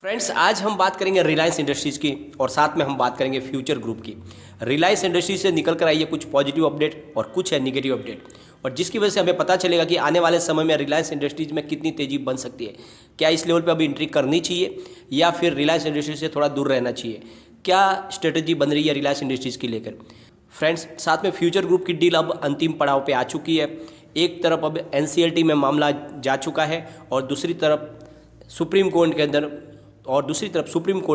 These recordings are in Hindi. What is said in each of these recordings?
फ्रेंड्स, आज हम बात करेंगे रिलायंस इंडस्ट्रीज़ की और साथ में हम बात करेंगे फ्यूचर ग्रुप की। रिलायंस इंडस्ट्रीज से निकल कर आई है कुछ पॉजिटिव अपडेट और कुछ है निगेटिव अपडेट, और जिसकी वजह से हमें पता चलेगा कि आने वाले समय में रिलायंस इंडस्ट्रीज में कितनी तेज़ी बन सकती है। क्या इस लेवल पे अभी एंट्री करनी चाहिए या फिर रिलायंस इंडस्ट्रीज से थोड़ा दूर रहना चाहिए? क्या स्ट्रेटजी बन रही है रिलायंस इंडस्ट्रीज़ की लेकर? फ्रेंड्स, साथ में फ्यूचर ग्रुप की डील अब अंतिम पड़ाव पे आ चुकी है। एक तरफ अब एनसीएलटी में मामला जा चुका है और दूसरी तरफ सुप्रीम कोर्ट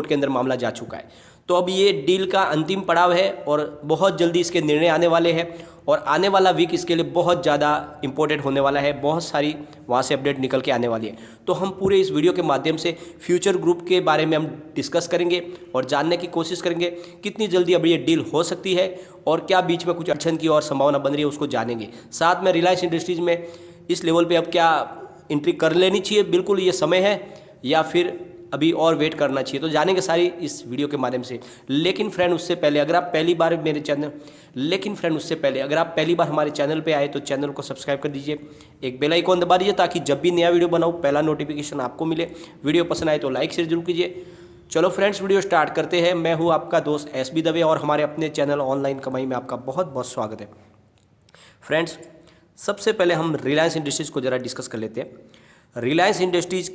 के अंदर मामला जा चुका है। तो अब ये डील का अंतिम पड़ाव है और बहुत जल्दी इसके निर्णय आने वाले हैं और आने वाला वीक इसके लिए बहुत ज़्यादा इंपॉर्टेंट होने वाला है। बहुत सारी वहाँ से अपडेट निकल के आने वाली है। तो हम पूरे इस वीडियो के माध्यम से फ्यूचर ग्रुप के बारे में हम डिस्कस करेंगे और जानने की कोशिश करेंगे कितनी जल्दी अब ये डील हो सकती है और क्या बीच में कुछ अड़चन की और संभावना बन रही है, उसको जानेंगे। साथ में रिलायंस इंडस्ट्रीज़ में इस लेवल पर अब क्या एंट्री कर लेनी चाहिए, बिल्कुल ये समय है, या फिर अभी और वेट करना चाहिए, तो जानेंगे सारी इस वीडियो के माध्यम से। लेकिन फ्रेंड, उससे पहले अगर आप पहली बार हमारे चैनल पे आए तो चैनल को सब्सक्राइब कर दीजिए, एक बेल आइकॉन दबा दीजिए ताकि जब भी नया वीडियो बनाऊँ पहला नोटिफिकेशन आपको मिले। वीडियो पसंद आए तो लाइक शेयर जरूर कीजिए। चलो फ्रेंड्स, वीडियो स्टार्ट करते हैं। मैं हूँ आपका दोस्त SB दवे और हमारे अपने चैनल ऑनलाइन कमाई में आपका बहुत बहुत स्वागत है। फ्रेंड्स, सबसे पहले हम रिलायंस इंडस्ट्रीज़ को ज़रा डिस्कस कर लेते हैं। रिलायंस इंडस्ट्रीज़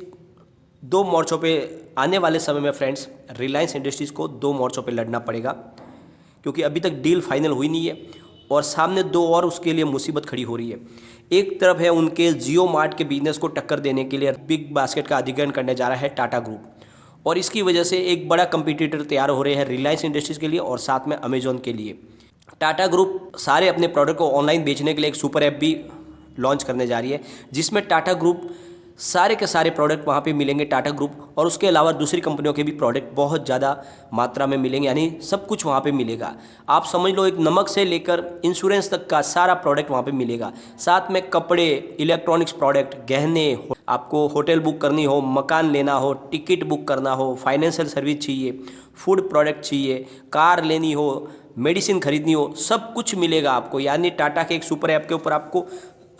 दो मोर्चों पे आने वाले समय में फ्रेंड्स, रिलायंस इंडस्ट्रीज़ को दो मोर्चों पे लड़ना पड़ेगा, क्योंकि अभी तक डील फाइनल हुई नहीं है और सामने दो और उसके लिए मुसीबत खड़ी हो रही है। एक तरफ है उनके जियो मार्ट के बिजनेस को टक्कर देने के लिए बिग बास्केट का अधिग्रहण करने जा रहा है टाटा ग्रुप, और इसकी वजह से एक बड़ा कंपटीटर तैयार हो रहे हैं रिलायंस इंडस्ट्रीज़ के लिए और साथ में अमेजॉन के लिए। टाटा ग्रुप सारे अपने प्रोडक्ट को ऑनलाइन बेचने के लिए एक सुपर ऐप भी लॉन्च करने जा रही है, जिसमें टाटा ग्रुप सारे के सारे प्रोडक्ट वहाँ पे मिलेंगे टाटा ग्रुप, और उसके अलावा दूसरी कंपनियों के भी प्रोडक्ट बहुत ज़्यादा मात्रा में मिलेंगे, यानी सब कुछ वहाँ पे मिलेगा। आप समझ लो, एक नमक से लेकर इंश्योरेंस तक का सारा प्रोडक्ट वहाँ पे मिलेगा। साथ में कपड़े, इलेक्ट्रॉनिक्स प्रोडक्ट, गहने, आपको होटल बुक करनी हो, मकान लेना हो, टिकट बुक करना हो, फाइनेंशियल सर्विस चाहिए, फूड प्रोडक्ट चाहिए, कार लेनी हो, मेडिसिन खरीदनी हो, सब कुछ मिलेगा आपको। यानी टाटा के एक सुपर ऐप के ऊपर आपको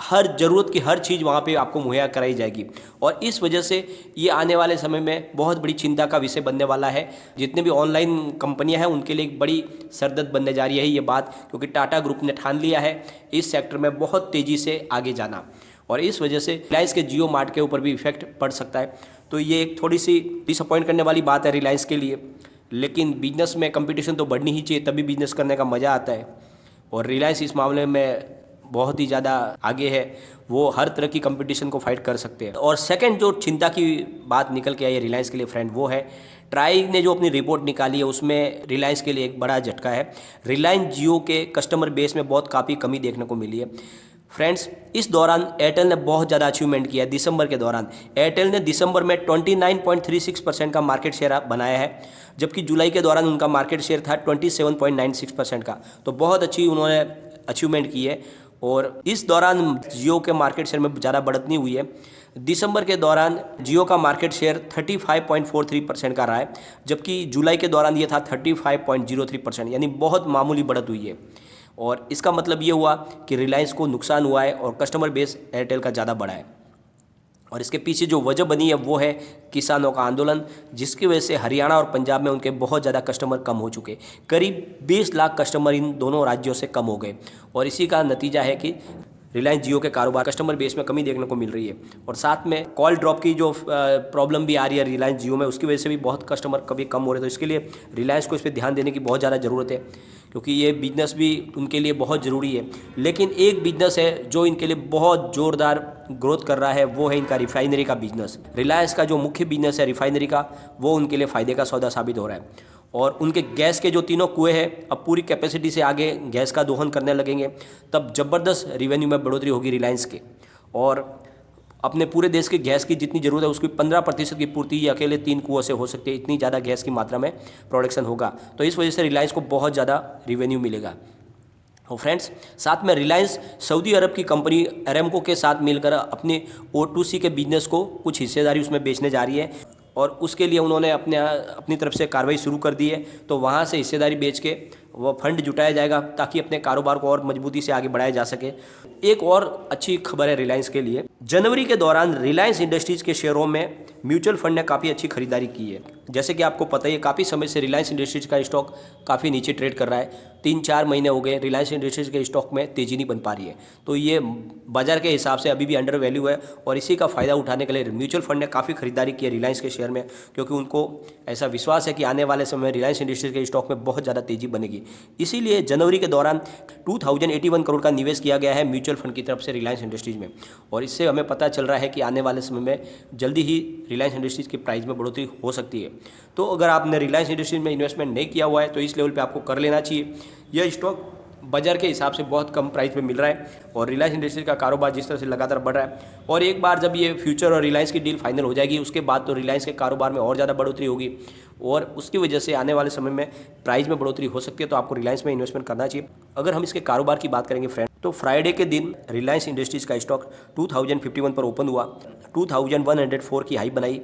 हर ज़रूरत की हर चीज़ वहाँ पे आपको मुहैया कराई जाएगी, और इस वजह से ये आने वाले समय में बहुत बड़ी चिंता का विषय बनने वाला है। जितने भी ऑनलाइन कंपनियां हैं उनके लिए एक बड़ी सरदर्द बनने जा रही है ये बात, क्योंकि टाटा ग्रुप ने ठान लिया है इस सेक्टर में बहुत तेज़ी से आगे जाना, और इस वजह से रिलायंस के जियो मार्ट के ऊपर भी इफेक्ट पड़ सकता है। तो ये एक थोड़ी सी डिसअपॉइंट करने वाली बात है रिलायंस के लिए, लेकिन बिजनेस में कंपटीशन तो बढ़नी ही चाहिए, तभी बिजनेस करने का मज़ा आता है, और रिलायंस इस मामले में बहुत ही ज़्यादा आगे है। वो हर तरह की कंपटीशन को फाइट कर सकते हैं। और सेकंड जो चिंता की बात निकल के आई है रिलायंस के लिए फ्रेंड, वो है ट्राई ने जो अपनी रिपोर्ट निकाली है उसमें रिलायंस के लिए एक बड़ा झटका है। रिलायंस जियो के कस्टमर बेस में बहुत काफ़ी कमी देखने को मिली है। फ्रेंड्स, इस दौरान एयरटेल ने बहुत ज़्यादा अचीवमेंट किया है। दिसंबर के दौरान एयरटेल ने दिसंबर में 29.36% का मार्केट शेयर बनाया है, जबकि जुलाई के दौरान उनका मार्केट शेयर था 27.96% का। तो बहुत अच्छी उन्होंने अचीवमेंट की है, और इस दौरान जियो के मार्केट शेयर में ज़्यादा बढ़त नहीं हुई है। दिसंबर के दौरान जियो का मार्केट शेयर 35.43% का रहा है, जबकि जुलाई के दौरान ये था 35.03%, यानी बहुत मामूली बढ़त हुई है। और इसका मतलब ये हुआ कि रिलायंस को नुकसान हुआ है और कस्टमर बेस एयरटेल का ज़्यादा बढ़ा है। और इसके पीछे जो वजह बनी है वो है किसानों का आंदोलन, जिसकी वजह से हरियाणा और पंजाब में उनके बहुत ज़्यादा कस्टमर कम हो चुके। करीब 20 लाख कस्टमर इन दोनों राज्यों से कम हो गए, और इसी का नतीजा है कि रिलायंस जियो के कारोबार कस्टमर बेस में कमी देखने को मिल रही है। और साथ में कॉल ड्रॉप की जो प्रॉब्लम भी आ रही है रिलायंस जियो में, उसकी वजह से भी बहुत कस्टमर कभी कम हो रहे। तो इसके लिए रिलायंस को इस पर ध्यान देने की बहुत ज़्यादा ज़रूरत है, क्योंकि ये बिजनेस भी उनके लिए बहुत ज़रूरी है। लेकिन एक बिजनेस है जो इनके लिए बहुत ज़ोरदार ग्रोथ कर रहा है, वो है इनका रिफाइनरी का बिजनेस। रिलायंस का जो मुख्य बिजनेस है रिफाइनरी का, वो उनके लिए फ़ायदे का सौदा साबित हो रहा है। और उनके गैस के जो तीनों कुएँ हैं अब पूरी कैपेसिटी से आगे गैस का दोहन करने लगेंगे, तब ज़बरदस्त रेवेन्यू में बढ़ोतरी होगी रिलायंस के। और अपने पूरे देश के गैस की जितनी ज़रूरत है उसकी 15% की पूर्ति ये अकेले 3 कुओं से हो सकती है। इतनी ज़्यादा गैस की मात्रा में प्रोडक्शन होगा, तो इस वजह से रिलायंस को बहुत ज़्यादा रेवेन्यू मिलेगा। और फ्रेंड्स, साथ में रिलायंस सऊदी अरब की कंपनी अरेमको के साथ मिलकर अपने O2C के बिजनेस को कुछ हिस्सेदारी उसमें बेचने जा रही है, और उसके लिए उन्होंने अपनी तरफ से कार्रवाई शुरू कर दी है। तो वहाँ से हिस्सेदारी बेच के वो फंड जुटाया जाएगा ताकि अपने कारोबार को और मजबूती से आगे बढ़ाया जा सके। एक और अच्छी खबर है रिलायंस के लिए, जनवरी के दौरान रिलायंस इंडस्ट्रीज़ के शेयरों में म्यूचुअल फंड ने काफ़ी अच्छी खरीदारी की है। जैसे कि आपको पता ही है, काफ़ी समय से रिलायंस इंडस्ट्रीज़ का स्टॉक काफ़ी नीचे ट्रेड कर रहा है। 3-4 महीने हो गए रिलायंस इंडस्ट्रीज़ के स्टॉक में तेज़ी नहीं बन पा रही है। तो ये बाजार के हिसाब से अभी भी अंडर वैल्यू है और इसी का फ़ायदा उठाने के लिए म्यूचुअल फंड ने काफ़ी खरीदारी की है रिलायंस के शेयर में, क्योंकि उनको ऐसा विश्वास है कि आने वाले समय में रिलायंस इंडस्ट्रीज़ के स्टॉक में बहुत ज़्यादा तेज़ी बनेगी। इसीलिए जनवरी के दौरान 2081 करोड़ का निवेश किया गया है म्यूचुअल फंड की तरफ से रिलायंस इंडस्ट्रीज़ में। और इससे हमें पता चल रहा है कि आने वाले समय में जल्दी ही रिलायंस इंडस्ट्रीज़ की प्राइस में बढ़ोतरी हो सकती है। तो अगर आपने रिलायंस इंडस्ट्रीज में इन्वेस्टमेंट नहीं किया हुआ है तो इस लेवल पे आपको कर लेना चाहिए। यह स्टॉक बाजार के हिसाब से बहुत कम प्राइस पे मिल रहा है और रिलायंस इंडस्ट्रीज का कारोबार जिस तरह से लगातार बढ़ रहा है, और एक बार जब ये फ्यूचर और रिलायंस की डील फाइनल हो जाएगी उसके बाद तो रिलायंस के कारोबार में और ज़्यादा बढ़ोतरी होगी और उसकी वजह से आने वाले समय में प्राइस में बढ़ोतरी हो सकती है। तो आपको रिलायंस में इन्वेस्टमेंट करना चाहिए। अगर हम इसके कारोबार की बात करेंगे फ्रेंड, तो फ्राइडे के दिन रिलायंस इंडस्ट्रीज का स्टॉक 2051 पर ओपन हुआ, 2104 की हाई बनाई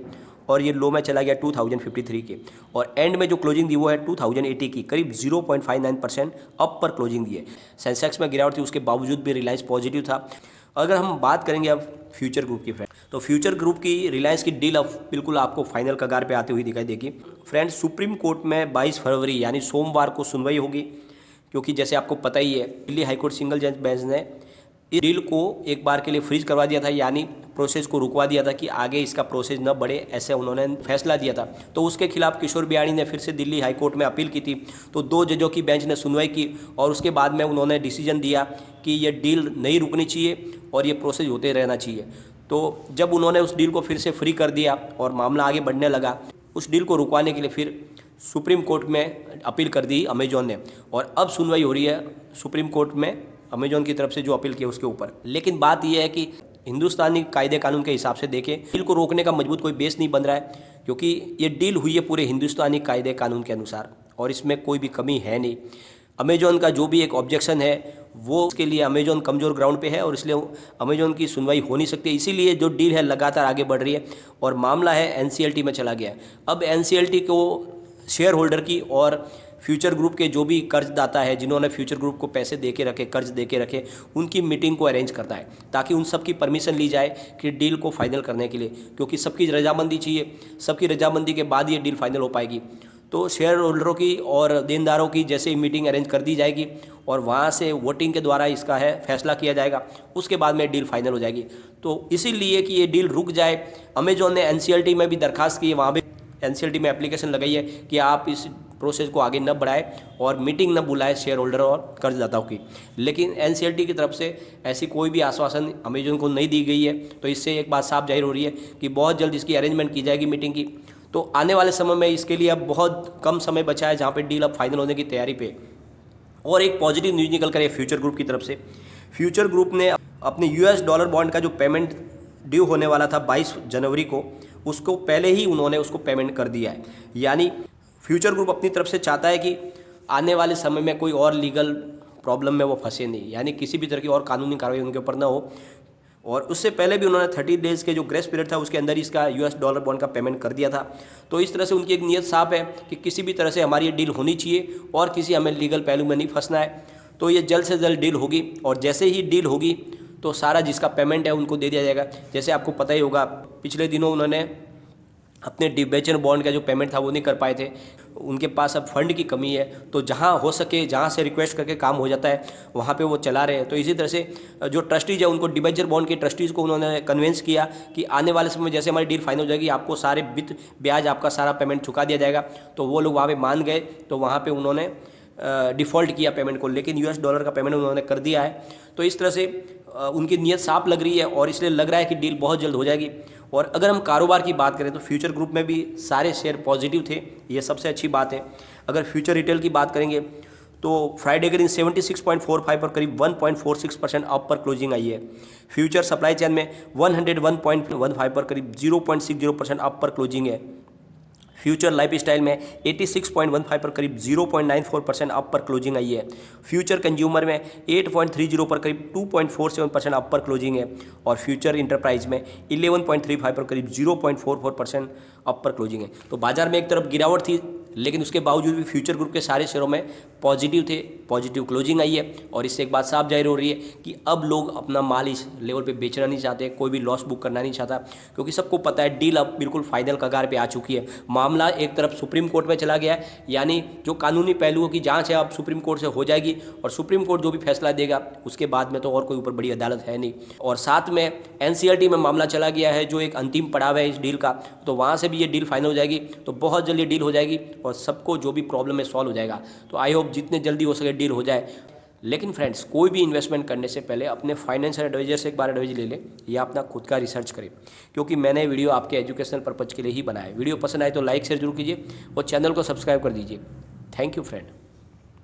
और ये लो में चला गया 2053 के, और एंड में जो क्लोजिंग दी वो है 2080 की, करीब 0.59% अप पर क्लोजिंग दी है। सेंसेक्स में गिरावट थी, उसके बावजूद भी रिलायंस पॉजिटिव था। अगर हम बात करेंगे अब फ्यूचर ग्रुप की फ्रेंड, तो फ्यूचर ग्रुप की रिलायंस की डील अब बिल्कुल आपको फाइनल कगार पे आती हुई दिखाई देगी। फ्रेंड्स, सुप्रीम कोर्ट में 22 फरवरी यानी सोमवार को सुनवाई होगी, क्योंकि जैसे आपको पता ही है दिल्ली हाईकोर्ट सिंगल जज बेंच ने इस डील को एक बार के लिए फ्रीज करवा दिया था, यानी प्रोसेस को रुकवा दिया था कि आगे इसका प्रोसेस न बढ़े, ऐसे उन्होंने फैसला दिया था। तो उसके खिलाफ किशोर बियाणी ने फिर से दिल्ली हाईकोर्ट में अपील की थी। तो 2 जजों की बेंच ने सुनवाई की और उसके बाद में उन्होंने डिसीजन दिया कि ये डील नहीं रुकनी चाहिए और ये प्रोसेस होते रहना चाहिए। तो जब उन्होंने उस डील को फिर से फ्री कर दिया और मामला आगे बढ़ने लगा, उस डील को रुकवाने के लिए फिर सुप्रीम कोर्ट में अपील कर दी अमेजॉन ने, और अब सुनवाई हो रही है सुप्रीम कोर्ट में अमेजॉन की तरफ से जो अपील की उसके ऊपर। लेकिन बात यह है कि हिंदुस्तानी कायदे कानून के हिसाब से देखें, डील को रोकने का मजबूत कोई बेस नहीं बन रहा है, क्योंकि ये डील हुई है पूरे हिंदुस्तानी कायदे कानून के अनुसार और इसमें कोई भी कमी है नहीं। अमेजॉन का जो भी एक ऑब्जेक्शन है वो उसके लिए अमेजॉन कमज़ोर ग्राउंड पे है और इसलिए अमेजॉन की सुनवाई हो नहीं सकती। इसीलिए जो डील है लगातार आगे बढ़ रही है और मामला है एनसीएलटी में चला गया। अब एनसीएलटी को शेयर होल्डर की और फ्यूचर ग्रुप के जो भी कर्जदाता है जिन्होंने फ्यूचर ग्रुप को पैसे दे के रखे, कर्ज दे के रखे, उनकी मीटिंग को अरेंज करना है ताकि उन सब की परमिशन ली जाए कि डील को फाइनल करने के लिए, क्योंकि सबकी रजामंदी चाहिए। सबकी रजामंदी के बाद ये डील फाइनल हो पाएगी। तो शेयर होल्डरों की और देनदारों की जैसे ही मीटिंग अरेंज कर दी जाएगी और वहाँ से वोटिंग के द्वारा इसका है फैसला किया जाएगा, उसके बाद में डील फाइनल हो जाएगी। तो इसीलिए कि ये डील रुक जाए, अमेजॉन ने एनसीएलटी में भी दरखास्त की है, वहाँ भी एनसीएलटी में एप्लीकेशन लगाई है कि आप इस प्रोसेस को आगे न बढ़ाए और मीटिंग न बुलाए शेयर होल्डर और कर्जदाताओं की। लेकिन एनसीएलटी की तरफ से ऐसी कोई भी आश्वासन अमेजॉन को नहीं दी गई है। तो इससे एक बात साफ जाहिर हो रही है कि बहुत जल्द इसकी अरेंजमेंट की जाएगी मीटिंग की। तो आने वाले समय में इसके लिए अब बहुत कम समय बचा है जहाँ पे डील अब फाइनल होने की तैयारी पे। और एक पॉजिटिव न्यूज़ निकल कर है फ्यूचर ग्रुप की तरफ से। फ्यूचर ग्रुप ने अपने $डॉलर बॉन्ड का जो पेमेंट ड्यू होने वाला था 22 जनवरी को, उसको पहले ही उन्होंने उसको पेमेंट कर दिया है। यानी फ्यूचर ग्रुप अपनी तरफ से चाहता है कि आने वाले समय में कोई और लीगल प्रॉब्लम में वो फंसे नहीं, यानी किसी भी तरह की और कानूनी कार्रवाई उनके ऊपर ना हो। और उससे पहले भी उन्होंने 30 डेज़ के जो ग्रेस पीरियड था उसके अंदर ही इसका $डॉलर बॉन्ड का पेमेंट कर दिया था। तो इस तरह से उनकी एक नीयत साफ है कि किसी भी तरह से हमारी ये डील होनी चाहिए और किसी हमें लीगल पहलू में नहीं फंसना है। तो ये जल्द से जल्द डील होगी और जैसे ही डील होगी तो सारा जिसका पेमेंट है उनको दे दिया जाएगा। जैसे आपको पता ही होगा पिछले दिनों उन्होंने अपने डिबेंचर बॉन्ड का जो पेमेंट था वो नहीं कर पाए थे, उनके पास अब फंड की कमी है। तो जहाँ हो सके, जहाँ से रिक्वेस्ट करके काम हो जाता है वहाँ पे वो चला रहे हैं। तो इसी तरह से जो ट्रस्टीज है उनको डिबेंचर बॉन्ड के ट्रस्टीज़ को उन्होंने कन्विंस किया कि आने वाले समय जैसे हमारी डील फाइनल हो जाएगी आपको सारे वित्त ब्याज आपका सारा पेमेंट चुका दिया जाएगा। तो वो लोग वहाँ पर मान गए, तो वहाँ पर उन्होंने डिफ़ॉल्ट किया पेमेंट को, लेकिन $डॉलर का पेमेंट उन्होंने कर दिया है। तो इस तरह से उनकी नीयत साफ लग रही है और इसलिए लग रहा है कि डील बहुत जल्द हो जाएगी। और अगर हम कारोबार की बात करें तो फ्यूचर ग्रुप में भी सारे शेयर पॉजिटिव थे, ये सबसे अच्छी बात है। अगर फ्यूचर रिटेल की बात करेंगे तो फ्राइडे के दिन 76.45 पर करीब 1.46% अप पर क्लोजिंग आई है। फ्यूचर सप्लाई चेन में 101.15 पर करीब 0.60% अप पर क्लोजिंग है। फ्यूचर लाइफ स्टाइल में 86.15 पर करीब 0.94% अप पर क्लोजिंग आई है। फ्यूचर कंज्यूमर में 8.30 पर करीब 2.47% अप पर क्लोजिंग है। और फ्यूचर इंटरप्राइज में 11.35 पर करीब 0.44% अप पर क्लोजिंग है। तो बाजार में एक तरफ गिरावट थी लेकिन उसके बावजूद भी फ्यूचर ग्रुप के सारे शेयरों में पॉजिटिव थे, पॉजिटिव क्लोजिंग आई है। और इससे एक बात साफ जाहिर हो रही है कि अब लोग अपना माल इस लेवल पे बेचना नहीं चाहते, कोई भी लॉस बुक करना नहीं चाहता, क्योंकि सबको पता है डील अब बिल्कुल फाइनल कगार पे आ चुकी है। मामला एक तरफ सुप्रीम कोर्ट में चला गया है, यानी जो कानूनी पहलुओं की जाँच है अब सुप्रीम कोर्ट से हो जाएगी, और सुप्रीम कोर्ट जो भी फैसला देगा उसके बाद में तो और कोई ऊपर बड़ी अदालत है नहीं। और साथ में NCLT में मामला चला गया है, जो एक अंतिम पड़ाव है इस डील का, तो वहाँ से भी ये डील फाइनल हो जाएगी, तो बहुत जल्दी डील हो जाएगी और सबको जो भी प्रॉब्लम है सॉल्व हो जाएगा। तो आई होप जितने जल्दी हो सके डील हो जाए। लेकिन फ्रेंड्स, कोई भी इन्वेस्टमेंट करने से पहले अपने फाइनेंशियल एडवाइजर से एक बार एडवाइज ले लें या अपना खुद का रिसर्च करें, क्योंकि मैंने वीडियो आपके एजुकेशनल पर्पज़ के लिए ही बनाया है। वीडियो पसंद आए तो लाइक शेयर जरूर कीजिए और चैनल को सब्सक्राइब कर दीजिए। Thank you friend.